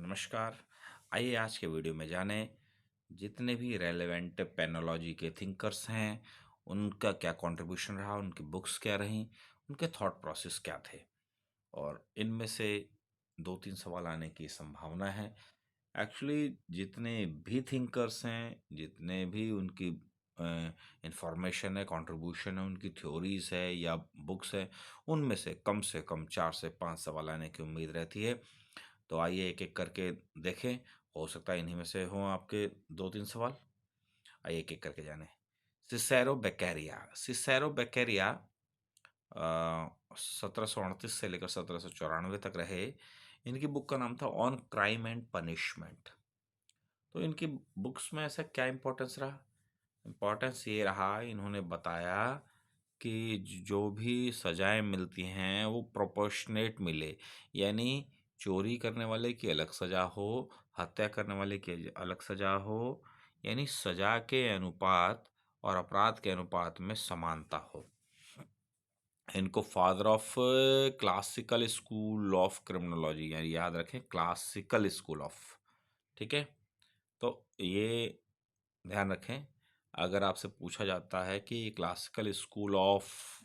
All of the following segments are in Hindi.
नमस्कार। आइए आज के वीडियो में जानें जितने भी रेलेवेंट पेनोलॉजी के थिंकर्स हैं उनका क्या कंट्रीब्यूशन रहा, उनकी बुक्स क्या रहीं, उनके थॉट प्रोसेस क्या थे और इनमें से दो तीन सवाल आने की संभावना है। एक्चुअली जितने भी थिंकर्स हैं, जितने भी उनकी इंफॉर्मेशन है, कंट्रीब्यूशन है, उनकी थ्योरीज है या बुक्स है, उनमें से कम 4 से 5 सवाल आने की उम्मीद रहती है। तो आइए एक एक करके देखें। हो सकता है इन्हीं में से हों आपके दो तीन सवाल। आइए एक एक करके जाने। सिसेरो बेक्केरिया 1738 से लेकर 1794 तक रहे। इनकी बुक का नाम था ऑन क्राइम एंड पनिशमेंट। तो इनकी बुक्स में ऐसा क्या इम्पोर्टेंस रहा? इम्पोर्टेंस ये रहा, इन्होंने बताया कि जो भी सजाएं मिलती हैं वो प्रोपोर्शनेट मिले। यानी चोरी करने वाले की अलग सजा हो, हत्या करने वाले की अलग सजा हो, यानी सजा के अनुपात और अपराध के अनुपात में समानता हो। इनको father of classical school of criminology, यानी याद रखें क्लासिकल स्कूल ऑफ, ठीक है। तो ये ध्यान रखें, अगर आपसे पूछा जाता है कि classical school of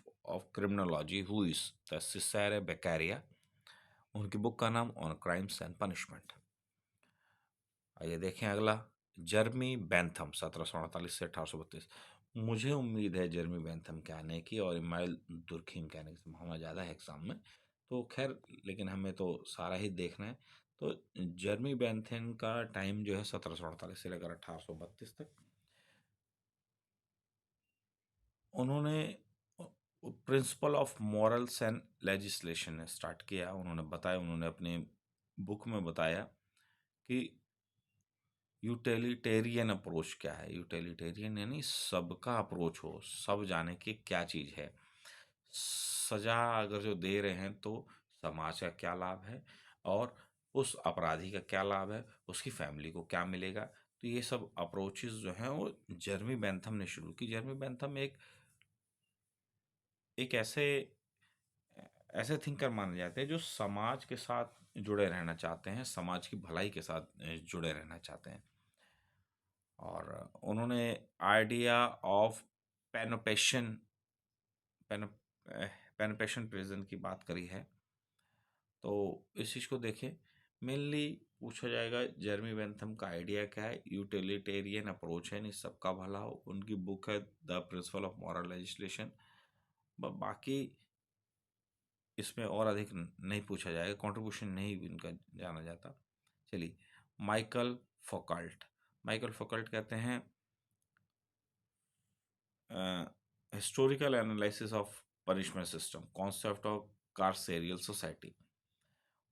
criminology who is the Cesare Beccaria, उनकी बुक का नाम ऑन क्राइम्स एंड पनिशमेंट। आइए देखें अगला, जर्मी बेंथम 1748 से 1832। मुझे उम्मीद है जर्मी बेंथम के आने की और इमाइल दुर्खिम के आने की संभावना ज़्यादा है एग्जाम में। तो खैर, लेकिन हमें तो सारा ही देखना है। तो जर्मी बेंथम का टाइम जो है 1748 से लेकर 1832 तक। उन्होंने principle of morals and legislation start किया। उन्होंने बताया, उन्होंने अपनी बुक में बताया कि यूटिलिटेरियन अप्रोच क्या है। यूटिलिटेरियन यानी सबका अप्रोच हो, सब जाने की क्या चीज़ है। सजा अगर जो दे रहे हैं तो समाज का क्या लाभ है और उस अपराधी का क्या लाभ है, उसकी फैमिली को क्या मिलेगा। तो ये सब अप्रोचेस जो हैं वो जर्मी बेंथम ने शुरू की। जर्मी बेंथम एक एक ऐसे ऐसे थिंकर माने जाते हैं जो समाज के साथ जुड़े रहना चाहते हैं, समाज की भलाई के साथ जुड़े रहना चाहते हैं। और उन्होंने आइडिया ऑफ पेनोपेशन पेनो पेनोपेशन प्रिजन की बात करी है। तो इस चीज़ को देखें, मेनली पूछा जाएगा जर्मी बेंथम का आइडिया क्या है। यूटिलिटेरियन अप्रोच है, नहीं सबका भला हो। उनकी बुक है the principle of moral legislation. बाकी इसमें और अधिक नहीं पूछा जाएगा, कंट्रीब्यूशन नहीं इनका जाना जाता। चलिए, माइकल फोकल्ट। माइकल फोकल्ट कहते हैं historical analysis of punishment system, concept of carceral society.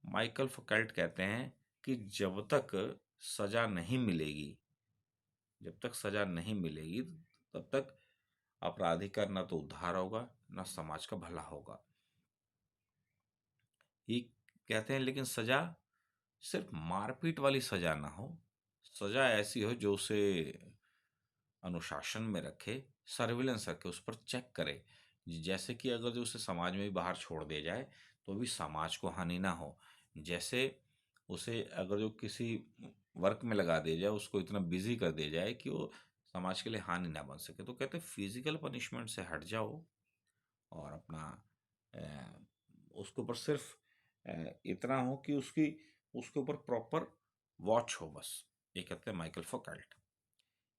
Michel Foucault कहते हैं कि जब तक सजा नहीं मिलेगी तब तक अपराधी का न तो उद्धार होगा न समाज का भला होगा। ये कहते हैं लेकिन सजा सिर्फ मारपीट वाली सजा ना हो, सजा ऐसी हो जो उसे अनुशासन में रखे, सर्विलेंस रखे, उस पर चेक करे। जैसे कि अगर जो उसे समाज में भी बाहर छोड़ दिया जाए तो भी समाज को हानि ना हो। जैसे उसे अगर जो किसी वर्क में लगा दिया जाए, उसको इतना बिजी कर दिया जाए कि वो समाज के लिए हानि ना बन सके। तो कहते हैं फिजिकल पनिशमेंट से हट जाओ और अपना उसके ऊपर सिर्फ इतना हो कि उसके ऊपर प्रॉपर वॉच हो, बस। ये कहते हैं माइकल फोकल्ट।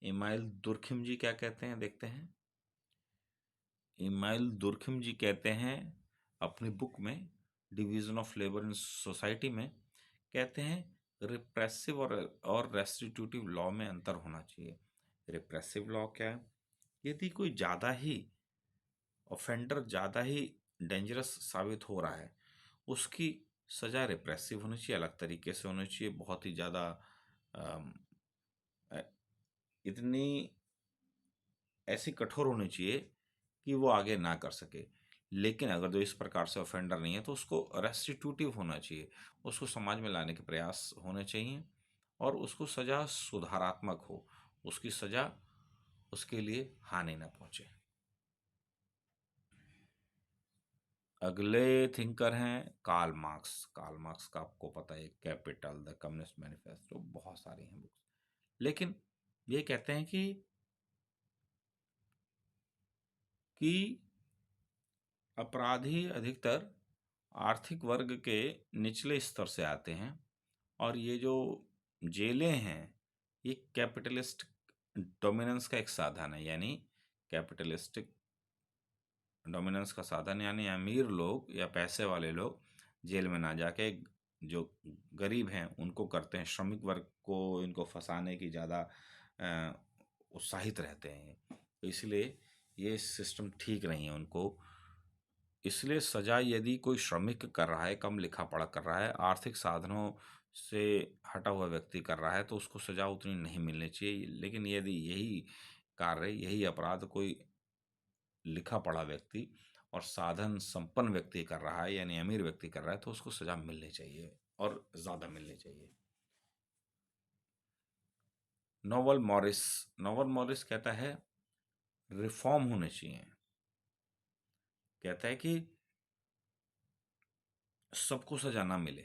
इमाइल दुर्खिम जी क्या कहते हैं, देखते हैं। इमाइल दुर्खिम जी कहते हैं अपनी बुक में division of labour in society में, कहते हैं रिप्रेसिव और रेस्टिट्यूटिव लॉ में अंतर होना चाहिए। रिप्रेसिव लॉ क्या है? यदि कोई ज़्यादा ही ऑफेंडर ज़्यादा ही डेंजरस साबित हो रहा है, उसकी सज़ा रिप्रेसिव होनी चाहिए, अलग तरीके से होनी चाहिए, बहुत ही ज़्यादा इतनी ऐसी कठोर होनी चाहिए कि वो आगे ना कर सके। लेकिन अगर जो इस प्रकार से ऑफेंडर नहीं है तो उसको रेस्टिट्यूटिव होना चाहिए, उसको समाज में लाने के प्रयास होने चाहिए और उसको सज़ा सुधारात्मक हो, उसकी सज़ा उसके लिए हानि ना पहुँचे। अगले थिंकर हैं कार्ल मार्क्स। कार्ल मार्क्स का आपको पता है, कैपिटल, द कम्युनिस्ट मैनिफेस्टो, बहुत सारी हैं बुक्स। लेकिन ये कहते हैं कि अपराधी अधिकतर आर्थिक वर्ग के निचले स्तर से आते हैं, और ये जो जेलें हैं ये कैपिटलिस्ट डोमिनेंस का एक साधन है। यानी कैपिटलिस्टिक डोमिनेंस का साधन, यानी अमीर लोग या पैसे वाले लोग जेल में ना जाके जो गरीब हैं उनको करते हैं, श्रमिक वर्ग को इनको फंसाने की ज़्यादा उत्साहित रहते हैं। तो इसलिए ये सिस्टम ठीक नहीं है उनको। इसलिए सजा यदि कोई श्रमिक कर रहा है, कम लिखा पढ़ा कर रहा है, आर्थिक साधनों से हटा हुआ व्यक्ति कर रहा है, तो उसको सजा उतनी नहीं मिलनी चाहिए। लेकिन यदि यही कार्य, यही अपराध कोई लिखा पढ़ा व्यक्ति और साधन संपन्न व्यक्ति कर रहा है, यानी अमीर व्यक्ति कर रहा है, तो उसको सजा मिलनी चाहिए और ज़्यादा मिलनी चाहिए। नोवल मॉरिस कहता है रिफॉर्म होने चाहिए। कहता है कि सबको सजा ना मिले,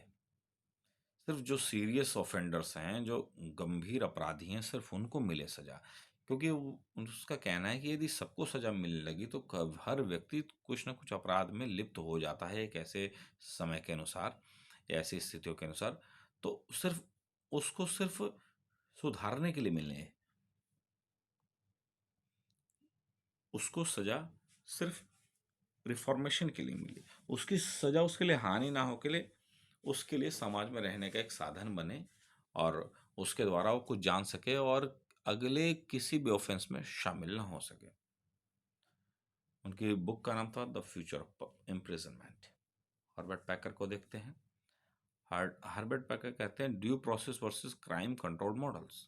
सिर्फ जो सीरियस ऑफेंडर्स हैं, जो गंभीर अपराधी हैं, सिर्फ उनको मिले सजा। क्योंकि उसका कहना है कि यदि सबको सजा मिलने लगी तो हर व्यक्ति कुछ ना कुछ अपराध में लिप्त हो जाता है एक ऐसे समय के अनुसार या ऐसी स्थितियों के अनुसार। तो सिर्फ उसको सिर्फ सुधारने के लिए मिलने, उसको सजा सिर्फ रिफॉर्मेशन के लिए मिली, उसकी सजा उसके लिए हानि ना हो के लिए, उसके लिए समाज में रहने का एक साधन बने, और उसके द्वारा वो कुछ जान सके और अगले किसी भी ऑफेंस में शामिल ना हो सके। उनकी बुक का नाम था the future of imprisonment. Herbert Packer को देखते हैं। हर्बर्ट पैकर कहते हैं due process versus crime control models.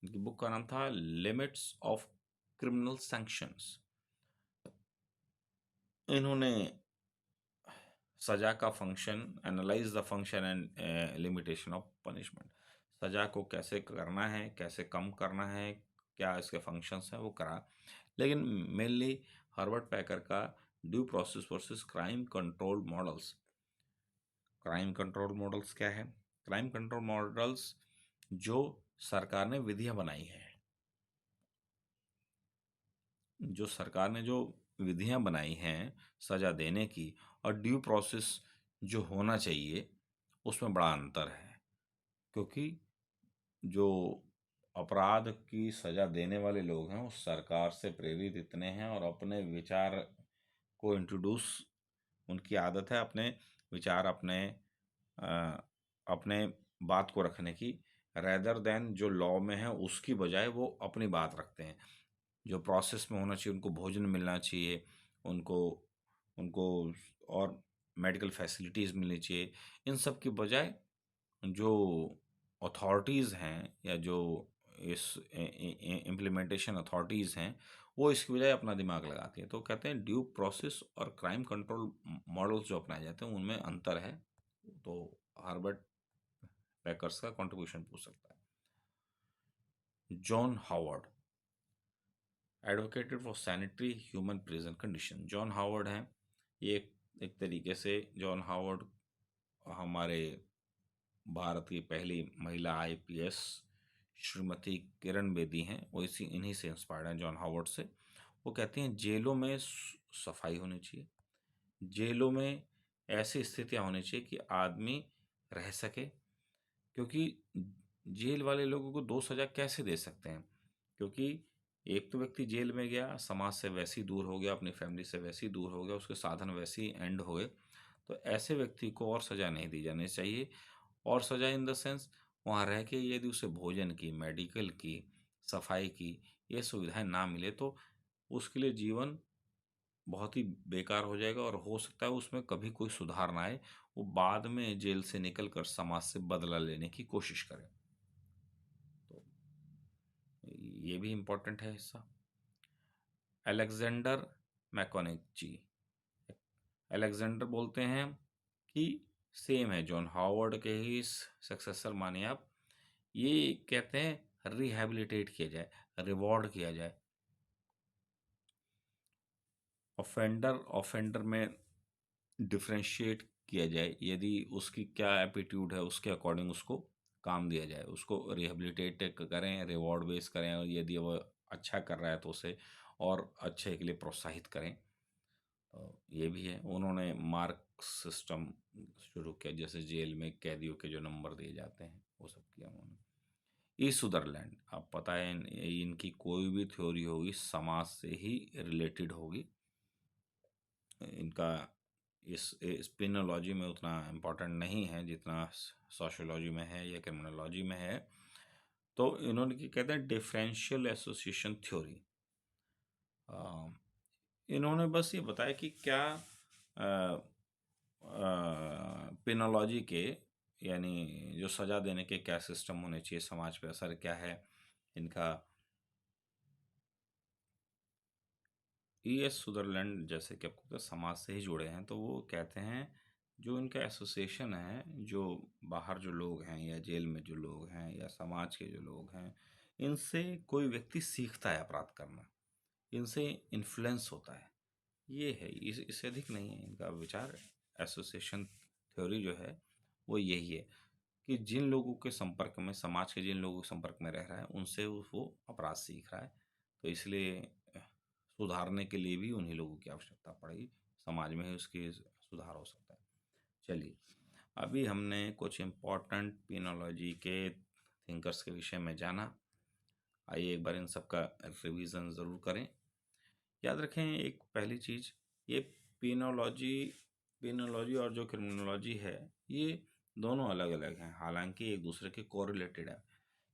इनकी बुक का नाम था लिमिट्स ऑफ क्रिमिनल सैंक्शंस। इन्होंने सजा का function, analyse the function and limitation of punishment, सजा को कैसे करना है, कैसे कम करना है, क्या इसके फंक्शंस हैं, वो करा। लेकिन मेनली हर्बर्ट पैकर का due process versus crime control models. Crime control models क्या है? क्राइम कंट्रोल मॉडल्स जो सरकार ने विधियां बनाई हैं, जो सरकार ने जो विधियां बनाई हैं सजा देने की, और ड्यू प्रोसेस जो होना चाहिए, उसमें बड़ा अंतर है। क्योंकि जो अपराध की सजा देने वाले लोग हैं वो सरकार से प्रेरित इतने हैं, और अपने विचार को इंट्रोड्यूस, उनकी आदत है अपने विचार, अपने बात को रखने की, रेदर देन जो लॉ में है उसकी बजाय वो अपनी बात रखते हैं। जो प्रोसेस में होना चाहिए, उनको भोजन मिलना चाहिए, उनको उनको और मेडिकल फैसिलिटीज़ मिलनी चाहिए, इन सब की बजाय जो अथॉरिटीज़ हैं या जो इस इम्प्लीमेंटेशन अथॉरिटीज़ हैं, वो इसकी बजाय अपना दिमाग लगाती हैं। तो कहते हैं ड्यू प्रोसेस और क्राइम कंट्रोल मॉडल्स जो अपनाए जाते हैं उनमें अंतर है। तो हार्वर्ड पैकर्स का कंट्रीब्यूशन पूछ सकता है। John Howard advocated for sanitary human prison condition. John Howard हैं ये, एक तरीके से जॉन हावर्ड हमारे भारत की पहली महिला आईपीएस श्रीमती किरण बेदी हैं, वो इन्हीं से इंस्पायर्ड हैं, जॉन हावर्ड से। वो कहती हैं जेलों में सफाई होनी चाहिए, जेलों में ऐसी स्थितियां होनी चाहिए कि आदमी रह सके। क्योंकि जेल वाले लोगों को दो सजा कैसे दे सकते हैं? क्योंकि एक तो व्यक्ति जेल में गया, समाज से वैसे ही दूर हो गया, अपनी फैमिली से वैसे ही दूर हो गया, उसके साधन वैसे ही एंड हो गए। तो ऐसे व्यक्ति को और सज़ा नहीं दी जानी चाहिए। और सज़ा इन द सेंस, वहाँ रह के यदि उसे भोजन की, मेडिकल की, सफाई की ये सुविधाएं ना मिले तो उसके लिए जीवन बहुत ही बेकार हो जाएगा, और हो सकता है उसमें कभी कोई सुधार ना आए, वो बाद में जेल से निकल कर समाज से बदला लेने की कोशिश करे। तो ये भी इम्पोर्टेंट है हिस्सा। अलेक्जेंडर मैकोनिक जी, अलेक्जेंडर बोलते हैं कि सेम है, जॉन हावर्ड के ही सक्सेसर माने आप। ये कहते हैं रिहैबिलिटेट किया जाए, रिवॉर्ड किया जाए। ऑफेंडर में डिफरेंशिएट किया जाए, यदि उसकी क्या एप्टीट्यूड है उसके अकॉर्डिंग उसको काम दिया जाए, उसको रिहेबिलिटेट करें, रिवॉर्ड बेस करें, और यदि वो अच्छा कर रहा है तो उसे और अच्छे के लिए प्रोत्साहित करें। ये भी है। उन्होंने मार्क सिस्टम शुरू किया, जैसे जेल में कैदियों के जो नंबर दिए जाते हैं वो सब किया उन्होंने। ई सुदरलैंड, अब पता है इनकी कोई भी थ्योरी होगी समाज से ही रिलेटेड होगी। इनका इस स्पिनोलॉजी में उतना इम्पोर्टेंट नहीं है जितना सोशियोलॉजी में है या क्रिमिनोलॉजी में है। तो इन्होंने क्या कहते हैं, डिफरेंशियल एसोसिएशन थ्योरी। इन्होंने बस ये बताया कि क्या पिनोलॉजी के, यानी जो सज़ा देने के क्या सिस्टम होने चाहिए, समाज पे असर क्या है इनका। एस सुदरलैंड जैसे कि आपको पता है, समाज से ही जुड़े हैं, तो वो कहते हैं जो इनका एसोसिएशन है, जो बाहर जो लोग हैं या जेल में जो लोग हैं या समाज के जो लोग हैं, इनसे कोई व्यक्ति सीखता है अपराध करना, इनसे इन्फ्लुएंस होता है। ये है, इससे अधिक नहीं है इनका विचार। एसोसिएशन थ्योरी जो है वो यही है कि जिन लोगों के संपर्क में, समाज के जिन लोगों के संपर्क में रह रहा है, उनसे वो अपराध सीख रहा है। तो इसलिए सुधारने के लिए भी उन्हीं लोगों की आवश्यकता पड़ेगी, समाज में ही उसकी सुधार हो सकता है। चलिए, अभी हमने कुछ इम्पोर्टेंट पिनोलॉजी के थिंकर्स के विषय में जाना। आइए एक बार इन सब का रिवीजन ज़रूर करें। याद रखें एक पहली चीज़, ये पिनोलॉजी पिनोलॉजी और जो क्रिमिनोलॉजी है, ये दोनों अलग अलग हैं, हालांकि एक दूसरे के कोरिलेटेड है।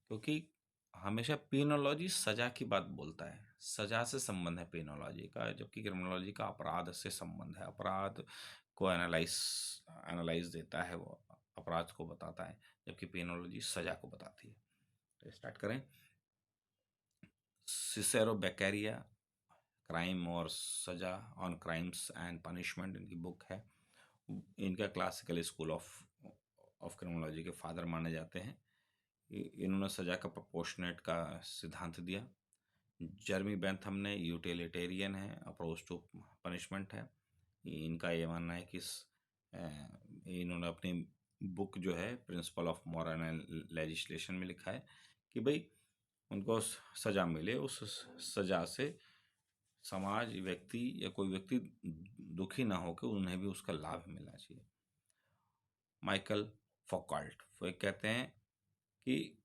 क्योंकि हमेशा पिनोलॉजी सजा की बात बोलता है, सजा से संबंध है पिनोलॉजी का, जबकि क्रिमिनोलॉजी का अपराध से संबंध है, अपराध को एनालाइज देता है, वो अपराध को बताता है, जबकि पिनोलॉजी सजा को बताती है। तो स्टार्ट करें। सिसेरो बेक्केरिया, क्राइम और सजा, ऑन क्राइम्स एंड पनिशमेंट इनकी बुक है। इनका क्लासिकल स्कूल ऑफ क्रिमिनोलॉजी के फादर माने जाते हैं। इन्होंने सजा का प्रोपोर्शनेट का सिद्धांत दिया। जर्मी बेंथम ने यूटिलिटेरियन है, अप्रोच टू पनिशमेंट है। इनका ये मानना है कि इन्होंने अपनी बुक जो है प्रिंसिपल ऑफ मॉरल लेजिस्लेशन में लिखा है कि भाई उनको सजा मिले, उस सजा से समाज, व्यक्ति या कोई व्यक्ति दुखी ना होकर उन्हें भी उसका लाभ मिलना चाहिए। माइकल फौकॉल्ट वो एक कहते हैं कि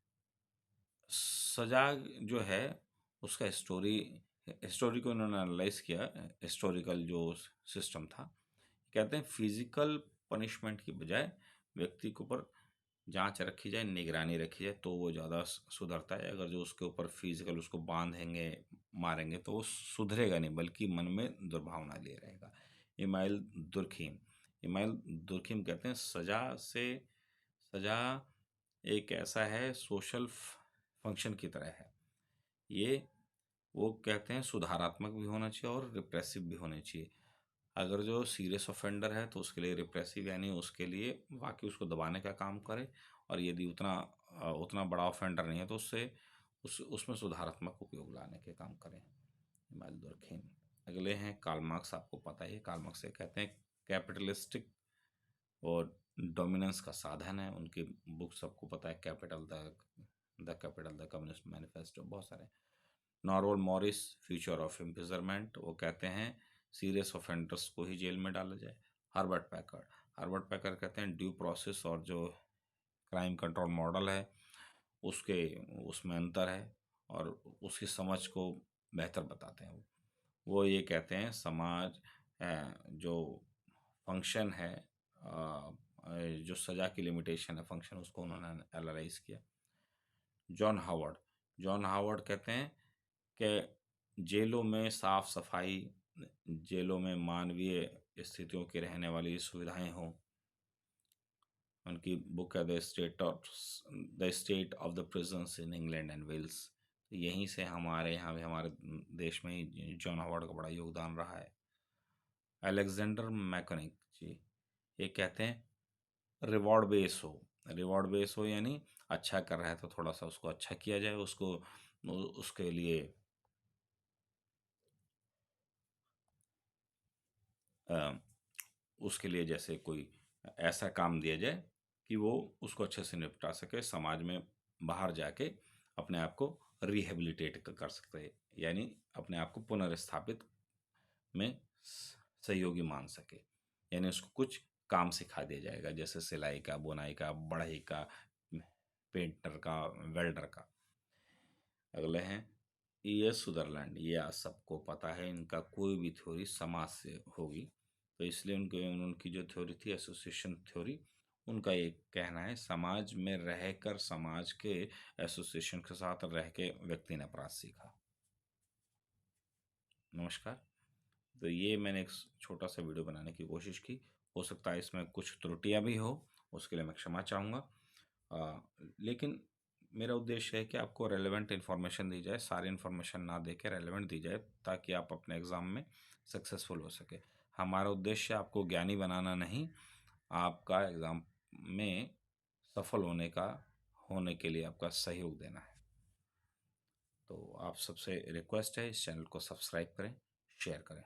सजा जो है उसका स्टोरी को इन्होंने एनालाइज किया, हिस्टोरिकल जो सिस्टम था। कहते हैं फिजिकल पनिशमेंट की बजाय व्यक्ति के ऊपर जांच रखी जाए, निगरानी रखी जाए, तो वो ज़्यादा सुधरता है। अगर जो उसके ऊपर फिजिकल उसको बांधेंगे, मारेंगे, तो वो सुधरेगा नहीं, बल्कि मन में दुर्भावना लिए रहेगा। इमाइल दुर्खीम इमाइल दुर्खीम कहते हैं सजा एक ऐसा है, सोशल फंक्शन की तरह है। ये वो कहते हैं सुधारात्मक भी होना चाहिए और रिप्रेसिव भी होना चाहिए। अगर जो सीरियस ऑफेंडर है तो उसके लिए रिप्रेसिव, यानी उसके लिए बाकी उसको दबाने का काम करे, और यदि उतना बड़ा ऑफेंडर नहीं है तो उसमें सुधारात्मक उपयोग लाने के काम करें। Email Durkheim. अगले हैं कार्ल मार्क्स, आपको पता ही है कार्ल मार्क्स से कहते हैं कैपिटलिस्टिक और डोमिनेंस का साधन है। उनकी बुक सबको पता है, कैपिटल, द कम्युनिस्ट मैनिफेस्टो, बहुत सारे। Normal Morris, future of imprisonment, वो कहते हैं सीरियस ऑफेंडर्स को ही जेल में डाला जाए। हार्वर्ड पैकर कहते हैं ड्यू प्रोसेस और जो क्राइम कंट्रोल मॉडल है उसके उसमें अंतर है, और उसकी समझ को बेहतर बताते हैं। वो ये कहते हैं समाज जो फंक्शन है, जो सज़ा की लिमिटेशन है, फंक्शन, उसको उन्होंने एनालाइज किया। जॉन हावर्ड कहते हैं कि जेलों में साफ सफाई, जेलों में मानवीय स्थितियों की रहने वाली सुविधाएं हों। उनकी बुक है the state of the prisons in England and Wales. यहीं से हमारे यहाँ भी, हमारे देश में ही जॉन हावर्ड का बड़ा योगदान रहा है। अलेक्जेंडर मैकनिक जी, ये कहते हैं रिवॉर्ड बेस हो, यानी अच्छा कर रहा है तो थोड़ा सा उसको अच्छा किया जाए, उसके लिए उसके लिए जैसे कोई ऐसा काम दिया जाए कि वो उसको अच्छे से निपटा सके, समाज में बाहर जाके अपने आप को रिहेबिलिटेट कर सकते, यानी अपने आप को पुनर्स्थापित में सहयोगी मान सके, यानी उसको कुछ काम सिखा दिया जाएगा, जैसे सिलाई का, बुनाई का, बढ़ई का, पेंटर का, वेल्डर का। अगले हैं E.S. सुदरलैंड। ये आज सबको पता है, इनका कोई भी थ्योरी समाज से होगी, तो इसलिए उनकी जो थ्योरी थी एसोसिएशन थ्योरी, उनका ये कहना है समाज में रहकर समाज के एसोसिएशन के साथ रह के व्यक्ति ने अपराध सीखा। नमस्कार। तो ये मैंने एक छोटा सा वीडियो बनाने की कोशिश की, हो सकता है इसमें कुछ त्रुटियां भी हो, उसके लिए मैं क्षमा चाहूँगा। लेकिन मेरा उद्देश्य है कि आपको रेलेवेंट इन्फॉर्मेशन दी जाए, सारी इन्फॉर्मेशन ना दे के रेलेवेंट दी जाए, ताकि आप अपने एग्ज़ाम में सक्सेसफुल हो सके। हमारा उद्देश्य आपको ज्ञानी बनाना नहीं, आपका एग्ज़ाम में सफल होने के लिए आपका सहयोग देना है। तो आप सबसे रिक्वेस्ट है, इस चैनल को सब्सक्राइब करें, शेयर करें।